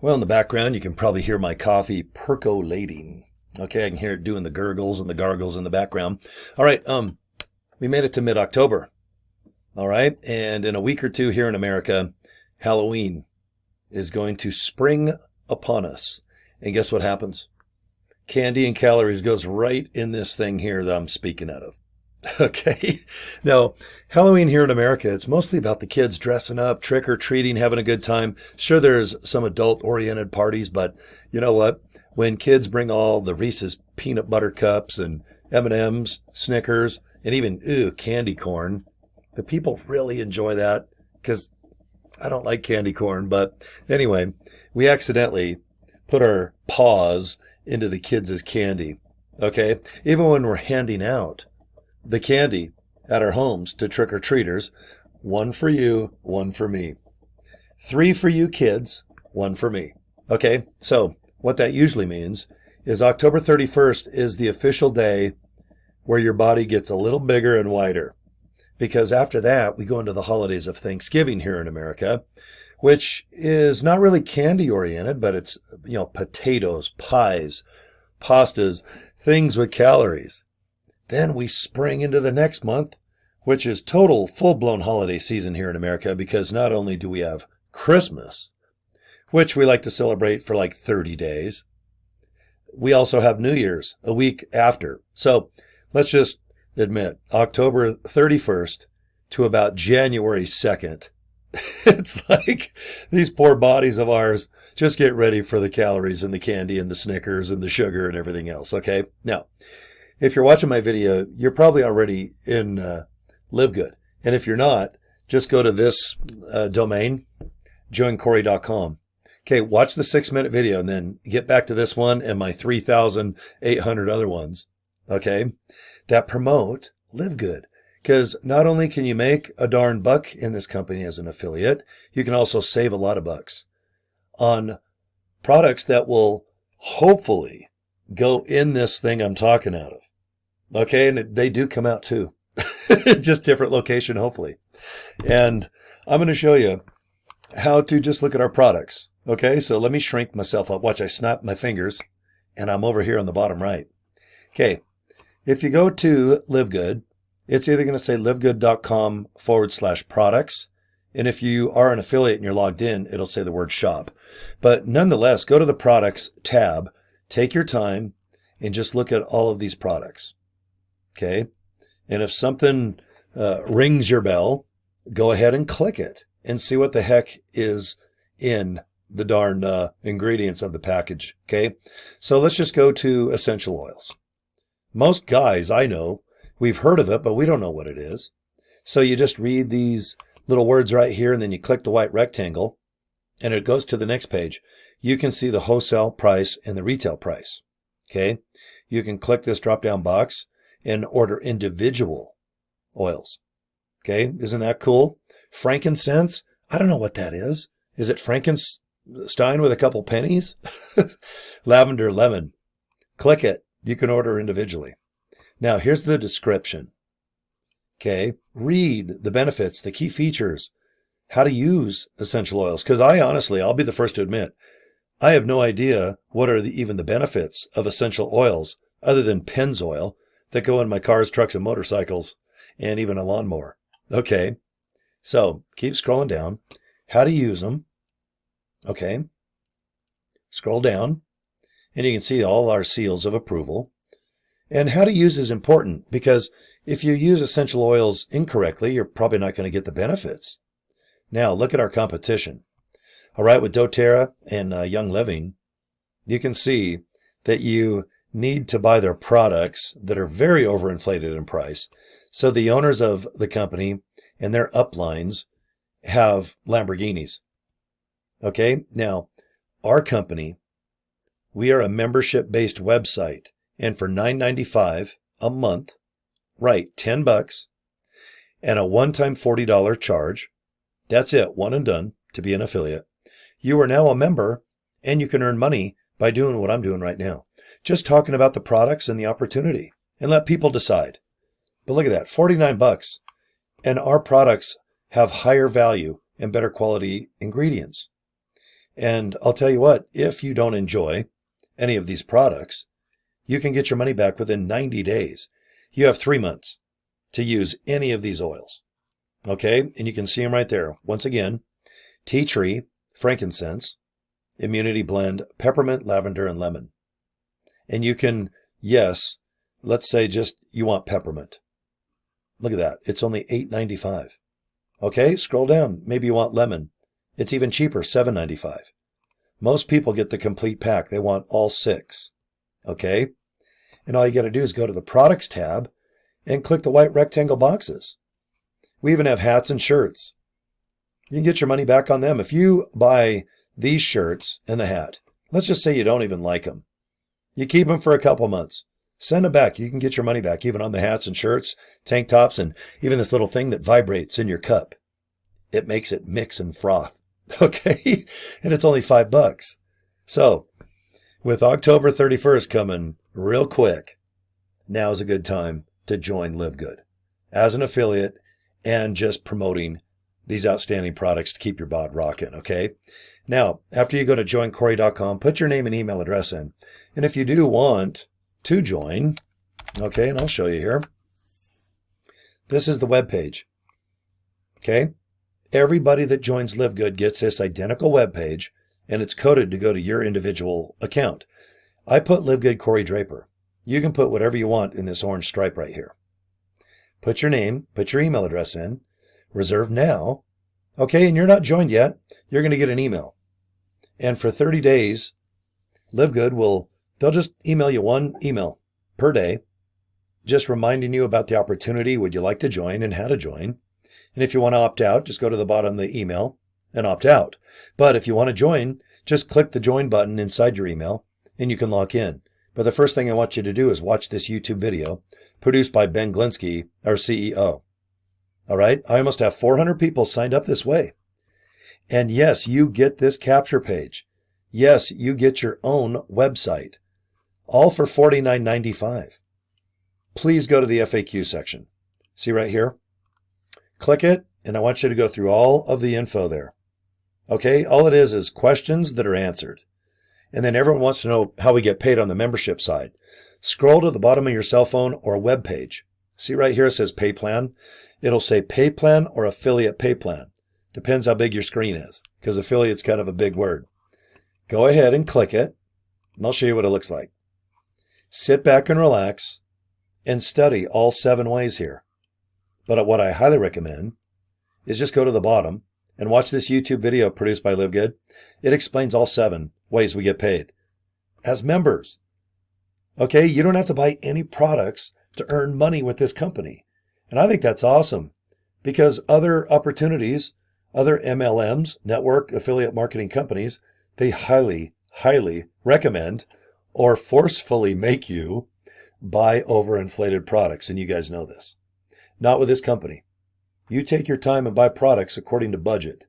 Well, in the background, you can probably hear my coffee percolating. Okay, I can hear it doing the gurgles and the gargles in the background. All right, we made it to mid-October. All right, and in a week or two here in America, Halloween is going to spring upon us. And guess what happens? Candy and calories goes right in this thing here that I'm speaking out of. Okay. Now, Halloween here in America, it's mostly about the kids dressing up, trick or treating, having a good time. Sure, there's some adult oriented parties, but you know what? When kids bring all the Reese's peanut butter cups and M&Ms, Snickers, and even candy corn, the people really enjoy that because I don't like candy corn. But anyway, we accidentally put our paws into the kids' candy. Okay. Even when we're handing out the candy at our homes to trick-or-treaters. One for you, one for me. 3 for you kids, 1 for me. Okay, so what that usually means is October 31st is the official day where your body gets a little bigger and wider. Because after that, we go into the holidays of Thanksgiving here in America, which is not really candy-oriented, but it's, potatoes, pies, pastas, things with calories. Then we spring into the next month, which is total full-blown holiday season here in America, because not only do we have Christmas, which we like to celebrate for like 30 days, we also have New Year's a week after. So let's just admit, October 31st to about January 2nd, it's like these poor bodies of ours just get ready for the calories and the candy and the Snickers and the sugar and everything else, okay? Now, if you're watching my video, you're probably already in LiveGood. And if you're not, just go to this domain, joincory.com. Okay, watch the 6-minute video and then get back to this one and my 3,800 other ones, okay, that promote LiveGood. Because not only can you make a darn buck in this company as an affiliate, you can also save a lot of bucks on products that will hopefully go in this thing I'm talking out of. Okay, and they do come out too. Just different location, hopefully. And I'm going to show you how to just look at our products. Okay, so let me shrink myself up. Watch, I snap my fingers, and I'm over here on the bottom right. Okay, if you go to LiveGood, it's either going to say livegood.com/products. And if you are an affiliate and you're logged in, it'll say the word shop. But nonetheless, go to the products tab, take your time, and just look at all of these products. Okay. And if something rings your bell, go ahead and click it and see what the heck is in the darn ingredients of the package. Okay. So let's just go to essential oils. Most guys I know, we've heard of it, but we don't know what it is. So you just read these little words right here, and then you click the white rectangle, and it goes to the next page. You can see the wholesale price and the retail price. Okay. You can click this drop-down box and order individual oils. Okay. Isn't that cool? Frankincense. I don't know what that is. Is it Frankenstein with a couple pennies? Lavender lemon. Click it. You can order individually. Now, here's the description. Okay. Read the benefits, the key features, how to use essential oils. Because I'll be the first to admit, I have no idea what are even the benefits of essential oils other than Pennzoil that go in my cars, trucks, and motorcycles, and even a lawnmower. Okay. So keep scrolling down. How to use them. Okay. Scroll down, and you can see all our seals of approval. And how to use is important because if you use essential oils incorrectly, you're probably not going to get the benefits. Now, look at our competition. All right, with doTERRA and Young Living, you can see that you need to buy their products that are very overinflated in price. So the owners of the company and their uplines have Lamborghinis. Okay, now, our company, we are a membership-based website. And for $9.95 a month, right, $10, and a one-time $40 charge, that's it, one and done, to be an affiliate. You are now a member, and you can earn money by doing what I'm doing right now. Just talking about the products and the opportunity, and let people decide. But look at that, $49, and our products have higher value and better quality ingredients. And I'll tell you what, if you don't enjoy any of these products, you can get your money back within 90 days. You have 3 months to use any of these oils. Okay? And you can see them right there. Once again, tea tree, frankincense, immunity blend, peppermint, lavender, and lemon. And you can, yes, let's say just you want peppermint. Look at that. It's only $8.95. Okay, scroll down. Maybe you want lemon. It's even cheaper, $7.95. Most people get the complete pack. They want all 6. Okay? And all you got to do is go to the products tab and click the white rectangle boxes. We even have hats and shirts. You can get your money back on them. If you buy these shirts and the hat, let's just say you don't even like them. You keep them for a couple months. Send them back. You can get your money back even on the hats and shirts, tank tops, and even this little thing that vibrates in your cup. It makes it mix and froth. Okay? And it's only $5. So, with October 31st coming real quick, now's a good time to join LiveGood as an affiliate and just promoting these outstanding products to keep your bod rocking, okay? Now, after you go to joincory.com, put your name and email address in. And if you do want to join, okay, and I'll show you here. This is the web page, okay? Everybody that joins LiveGood gets this identical web page, and it's coded to go to your individual account. I put LiveGood Cory Draper. You can put whatever you want in this orange stripe right here. Put your name, put your email address in, reserve now, okay, and you're not joined yet, you're going to get an email. And for 30 days, LiveGood they'll just email you one email per day, just reminding you about the opportunity, would you like to join, and how to join. And if you want to opt out, just go to the bottom of the email and opt out. But if you want to join, just click the join button inside your email and you can log in. But the first thing I want you to do is watch this YouTube video produced by Ben Glinsky, our CEO. All right? I almost have 400 people signed up this way. And yes, you get this capture page. Yes, you get your own website. All for $49.95. Please go to the FAQ section. See right here? Click it, and I want you to go through all of the info there. Okay? All it is questions that are answered. And then everyone wants to know how we get paid on the membership side. Scroll to the bottom of your cell phone or web page. See right here it says pay plan. It'll say pay plan or affiliate pay plan. Depends how big your screen is, because affiliate's kind of a big word. Go ahead and click it, and I'll show you what it looks like. Sit back and relax and study all 7 ways here. But what I highly recommend is just go to the bottom and watch this YouTube video produced by LiveGood. It explains all 7 ways we get paid as members. Okay, you don't have to buy any products to earn money with this company. And I think that's awesome because other opportunities, other MLMs, network affiliate marketing companies, they highly, highly recommend or forcefully make you buy overinflated products. And you guys know this. Not with this company. You take your time and buy products according to budget,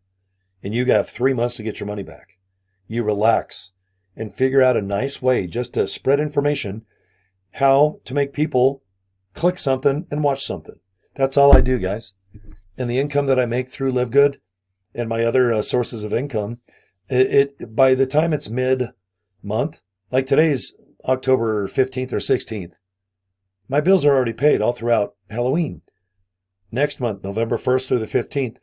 and you have 3 months to get your money back. You relax and figure out a nice way just to spread information, how to make people click something and watch something. That's all I do, guys. And the income that I make through LiveGood and my other sources of income, by the time it's mid-month, like today's October 15th or 16th, my bills are already paid all throughout Halloween. Next month, November 1st through the 15th.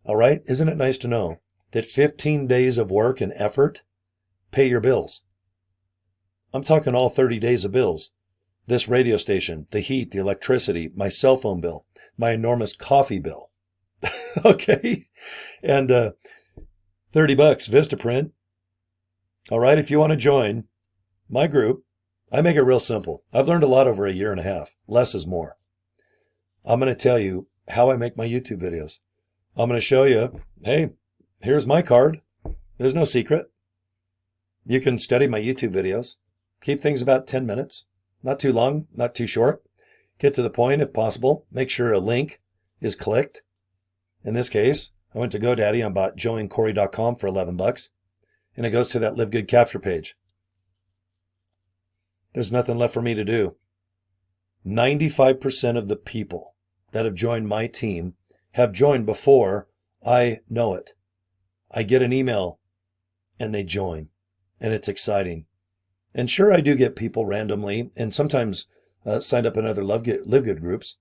All right? Isn't it nice to know that 15 days of work and effort pay your bills? I'm talking all 30 days of bills. This radio station, the heat, the electricity, my cell phone bill, my enormous coffee bill. Okay? And $30 Vistaprint. All right? If you want to join my group, I make it real simple. I've learned a lot over a year and a half. Less is more. I'm going to tell you how I make my YouTube videos. I'm going to show you, hey, here's my card. There's no secret. You can study my YouTube videos. Keep things about 10 minutes. Not too long, not too short. Get to the point if possible. Make sure a link is clicked. In this case, I went to GoDaddy and bought joincory.com for $11. And it goes to that LiveGood capture page. There's nothing left for me to do. 95% of the people that have joined my team have joined before I know it. I get an email and they join, and it's exciting. And sure, I do get people randomly and sometimes signed up in other LiveGood groups.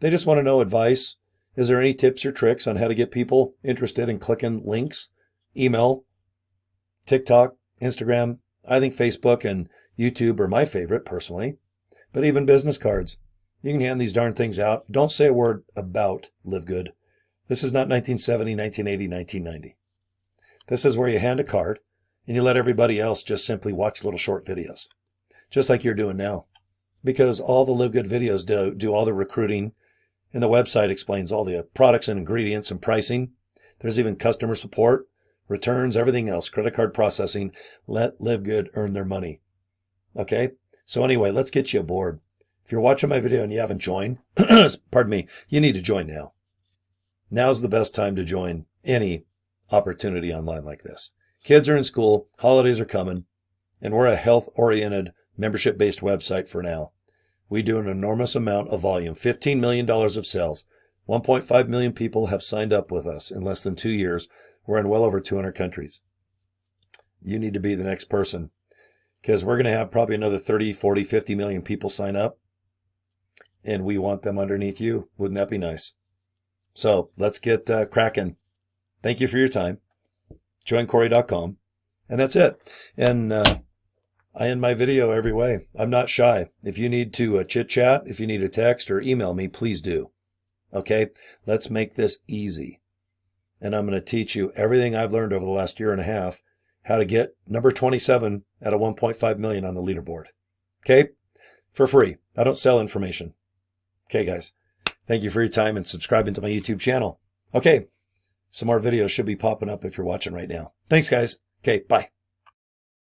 They just want to know advice. Is there any tips or tricks on how to get people interested in clicking links? Email, TikTok, Instagram. I think Facebook and YouTube are my favorite personally, but even business cards. You can hand these darn things out. Don't say a word about LiveGood. This is not 1970, 1980, 1990. This is where you hand a card and you let everybody else just simply watch little short videos, just like you're doing now. Because all the LiveGood videos do all the recruiting, and the website explains all the products and ingredients and pricing. There's even customer support, returns, everything else, credit card processing. Let LiveGood earn their money. Okay? So anyway, let's get you aboard. If you're watching my video and you haven't joined, pardon me, you need to join now. Now's the best time to join any opportunity online like this. Kids are in school, holidays are coming, and we're a health-oriented, membership-based website for now. We do an enormous amount of volume, $15 million of sales. 1.5 million people have signed up with us in less than 2 years. We're in well over 200 countries. You need to be the next person, because we're going to have probably another 30, 40, 50 million people sign up, and we want them underneath you. Wouldn't that be nice? So let's get cracking. Thank you for your time. joincory.com. And that's it. And I end my video every way. I'm not shy. If you need to chit chat, if you need a text or email me, please do. Okay? Let's make this easy. And I'm going to teach you everything I've learned over the last year and a half, how to get number 27 out of 1.5 million on the leaderboard. Okay? For free. I don't sell information. Okay, guys. Thank you for your time and subscribing to my YouTube channel. Okay. Some more videos should be popping up if you're watching right now. Thanks, guys. Okay, bye.